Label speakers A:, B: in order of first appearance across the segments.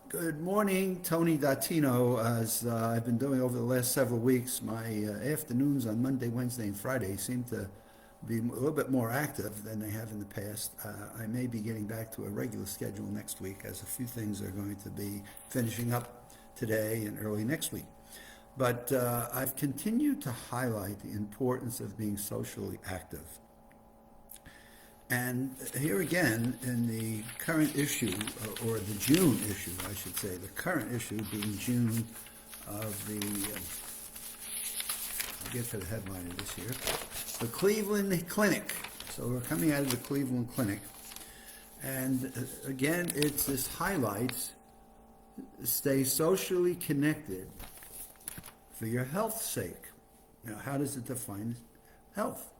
A: Good morning, Tony Dattino. As I've been doing over the last several weeks, my afternoons on Monday, Wednesday, and Friday seem to be a little bit more active than they have in the past. I may be getting back to a regular schedule next week, as a few things are going to be finishing up today and early next week. But I've continued to highlight the importance of being socially active. And here again, in the current issue, or the June issue, I should say, the current issue being June of I'll get to the headline of this here, the Cleveland Clinic. So we're coming out of the Cleveland Clinic. And again, it's this highlights, stay socially connected for your health's sake. Now, how does it define health?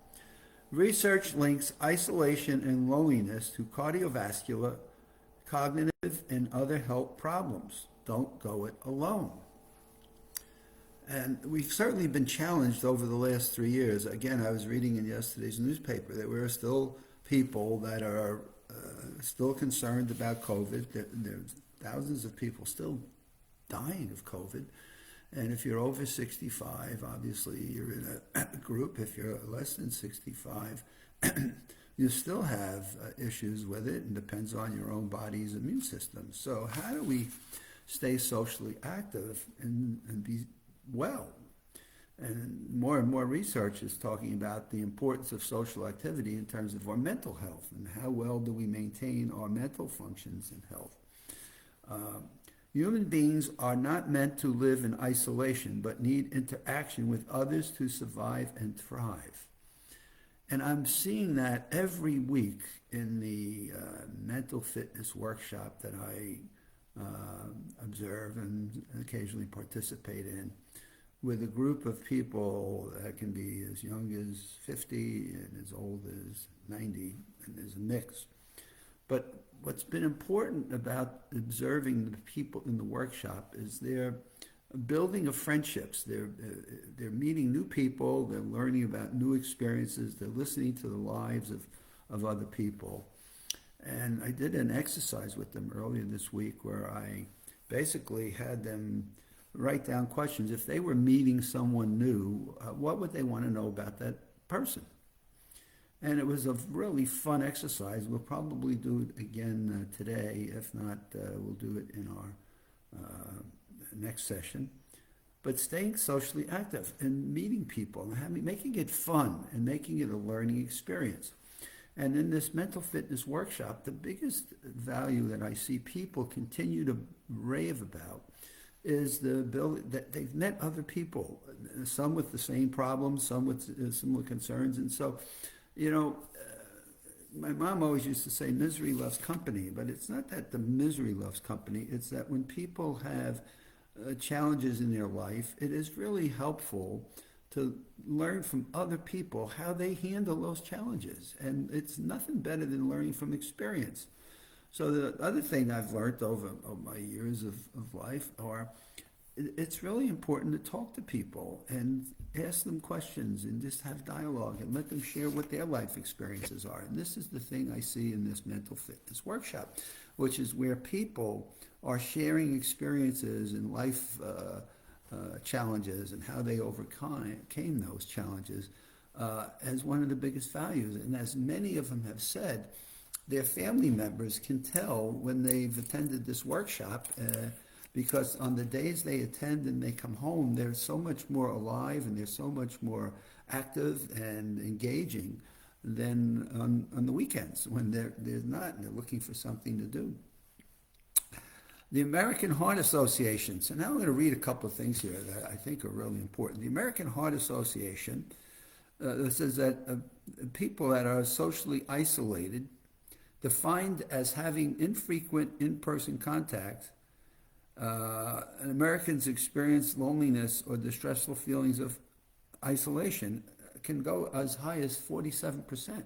A: Research links isolation and loneliness to cardiovascular, cognitive, and other health problems. Don't go it alone. And we've certainly been challenged over the last 3 years. Again, I was reading in yesterday's newspaper that there are still people that are still concerned about COVID. There's thousands of people still dying of COVID. And if you're over 65, obviously you're in a group. If you're less than 65, you still have issues with it, and depends on your own body's immune system. So how do we stay socially active and be well? And more research is talking about the importance of social activity in terms of our mental health, and how well do we maintain our mental functions and health. Human beings are not meant to live in isolation, but need interaction with others to survive and thrive. And I'm seeing that every week in the mental fitness workshop that I observe and occasionally participate in, with a group of people that can be as young as 50 and as old as 90, and there's a mix. But what's been important about observing the people in the workshop is they're building of friendships. They're meeting new people. They're learning about new experiences. They're listening to the lives of other people. And I did an exercise with them earlier this week where I basically had them write down questions. If they were meeting someone new, what would they want to know about that person? And it was a really fun exercise. We'll probably do it again today. If not, we'll do it in our next session. But staying socially active and meeting people and making it fun and making it a learning experience. And in this mental fitness workshop, the biggest value that I see people continue to rave about is the ability that they've met other people, some with the same problems, some with similar concerns. And so, my mom always used to say misery loves company, but it's not that the misery loves company. It's that when people have challenges in their life, it is really helpful to learn from other people how they handle those challenges. And it's nothing better than learning from experience. So the other thing I've learned over my years of life are it's really important to talk to people and ask them questions and just have dialogue and let them share what their life experiences are. And this is the thing I see in this mental fitness workshop, which is where people are sharing experiences and life challenges and how they overcame those challenges as one of the biggest values. And as many of them have said, their family members can tell when they've attended this workshop because on the days they attend and they come home, they're so much more alive and they're so much more active and engaging than on the weekends when they're not and they're looking for something to do. The American Heart Association. So now I'm going to read a couple of things here that I think are really important. The American Heart Association says that people that are socially isolated, defined as having infrequent in-person contact, and Americans experience loneliness or distressful feelings of isolation can go as high as 47%.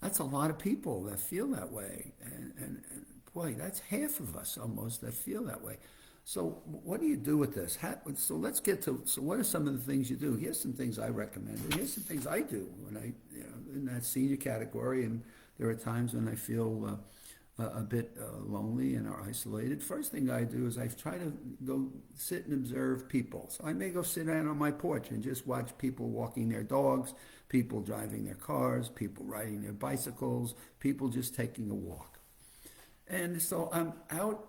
A: That's a lot of people that feel that way. And boy, that's half of us almost that feel that way. So what do you do with this? So let's get to, so what are some of the things you do? Here's some things I recommend. And here's some things I do when in that senior category. And there are times when I feel a bit lonely and are isolated, first thing I do is I try to go sit and observe people. So I may go sit down on my porch and just watch people walking their dogs, people driving their cars, people riding their bicycles, people just taking a walk. And so I'm out,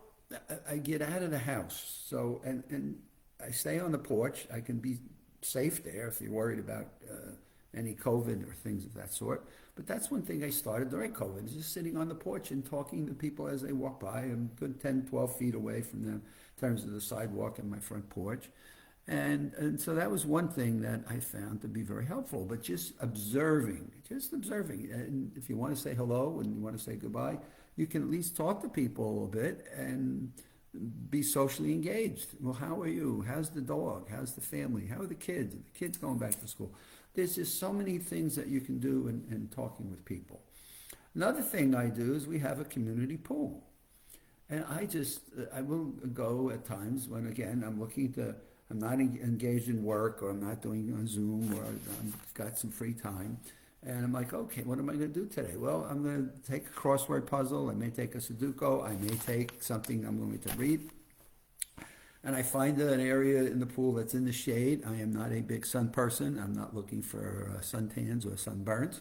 A: I get out of the house. So, and I stay on the porch. I can be safe there if you're worried about any COVID or things of that sort. But that's one thing I started during COVID, is just sitting on the porch and talking to people as they walk by. I'm a good 10, 12 feet away from them in terms of the sidewalk and my front porch. And so that was one thing that I found to be very helpful, but just observing. And if you want to say hello and you want to say goodbye, you can at least talk to people a bit and be socially engaged. Well, how are you? How's the dog? How's the family? How are the kids? Are the kids going back to school? There's just so many things that you can do in talking with people. Another thing I do is we have a community pool. And I will go at times when, again, I'm not engaged in work, or I'm not doing on Zoom, or I've got some free time. And I'm like, okay, what am I going to do today? Well, I'm going to take a crossword puzzle. I may take a Sudoku. I may take something I'm going to read. And I find an area in the pool that's in the shade. I am not a big sun person. I'm not looking for suntans or sunburns.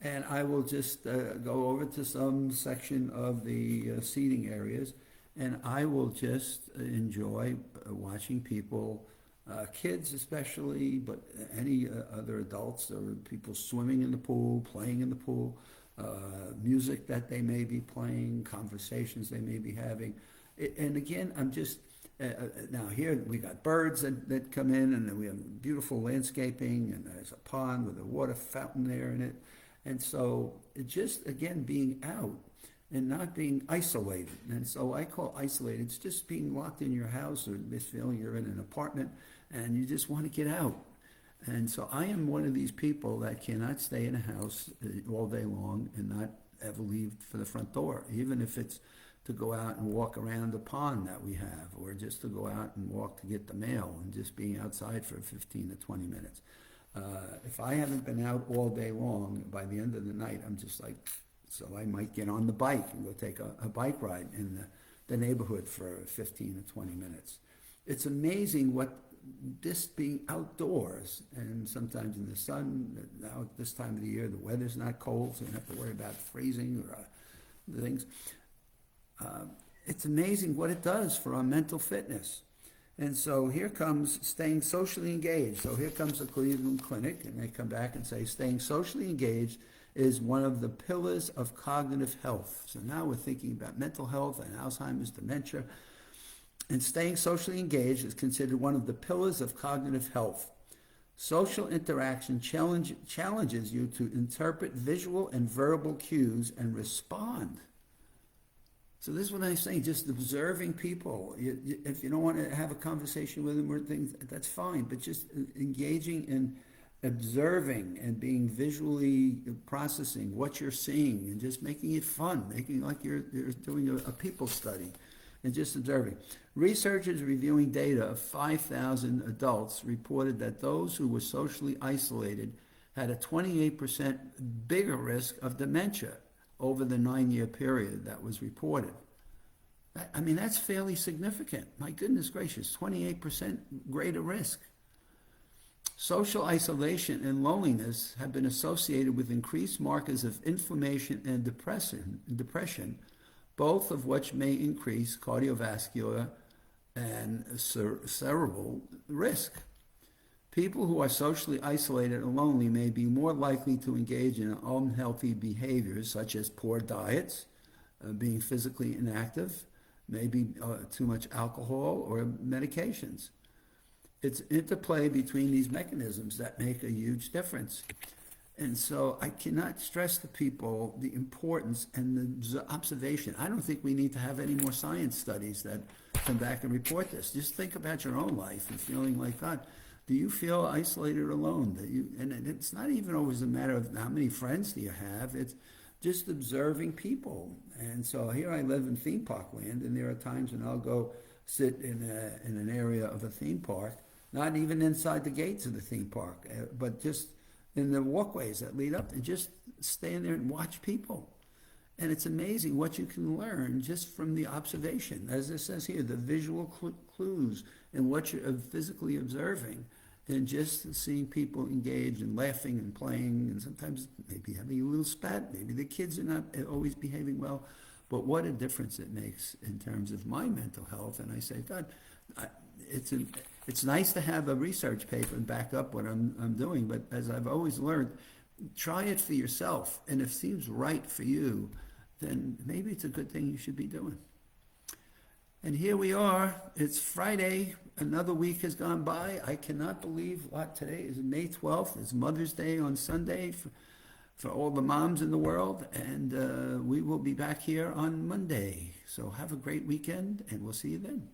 A: And I will just go over to some section of the seating areas, and I will just enjoy watching people, kids especially, but any other adults or people swimming in the pool, playing in the pool, music that they may be playing, conversations they may be having. And again, I'm just, now here we got birds that come in, and we have beautiful landscaping, and there's a pond with a water fountain there in it. And so it just, again, being out and not being isolated. And so I call isolated, it's just being locked in your house, or this feeling you're in an apartment and you just want to get out. And so I am one of these people that cannot stay in a house all day long and not ever leave for the front door, even if it's to go out and walk around the pond that we have, or just to go out and walk to get the mail, and just being outside for 15 to 20 minutes. If I haven't been out all day long, by the end of the night, I'm just like, so I might get on the bike and go take a bike ride in the neighborhood for 15 to 20 minutes. It's amazing what this being outdoors, and sometimes in the sun, now at this time of the year, the weather's not cold, so you don't have to worry about freezing or things. It's amazing what it does for our mental fitness. And so here comes staying socially engaged. So here comes the Cleveland Clinic, and they come back and say staying socially engaged is one of the pillars of cognitive health. So now we're thinking about mental health and Alzheimer's, dementia. And staying socially engaged is considered one of the pillars of cognitive health. Social interaction challenges you to interpret visual and verbal cues and respond. So this is what I'm saying, just observing people. If you don't want to have a conversation with them or things, that's fine, but just engaging in observing and being visually processing what you're seeing, and just making it fun, making like you're doing a people study, and just observing. Researchers reviewing data of 5,000 adults reported that those who were socially isolated had a 28% bigger risk of dementia over the 9-year period that was reported. I mean, that's fairly significant. My goodness gracious, 28% greater risk. Social isolation and loneliness have been associated with increased markers of inflammation and depression, both of which may increase cardiovascular and cerebral risk. People who are socially isolated and lonely may be more likely to engage in unhealthy behaviors such as poor diets, being physically inactive, maybe too much alcohol or medications. It's interplay between these mechanisms that make a huge difference. And so I cannot stress to people the importance and the observation. I don't think we need to have any more science studies that come back and report this. Just think about your own life and feeling like, God, do you feel isolated or alone? And it's not even always a matter of how many friends do you have. It's just observing people. And so here I live in theme park land, and there are times when I'll go sit in an area of a theme park, not even inside the gates of the theme park, but just in the walkways that lead up, and just stand there and watch people. And it's amazing what you can learn just from the observation. As it says here, the visual clues and what you're physically observing. And just seeing people engaged and laughing and playing, and sometimes maybe having a little spat, maybe the kids are not always behaving well, but what a difference it makes in terms of my mental health. And I say, God, it's nice to have a research paper and back up what I'm doing, but as I've always learned, try it for yourself, and if it seems right for you, then maybe it's a good thing you should be doing. And here we are. It's Friday. Another week has gone by. I cannot believe what today is. May 12th. It's Mother's Day on Sunday for all the moms in the world. And we will be back here on Monday. So have a great weekend, and we'll see you then.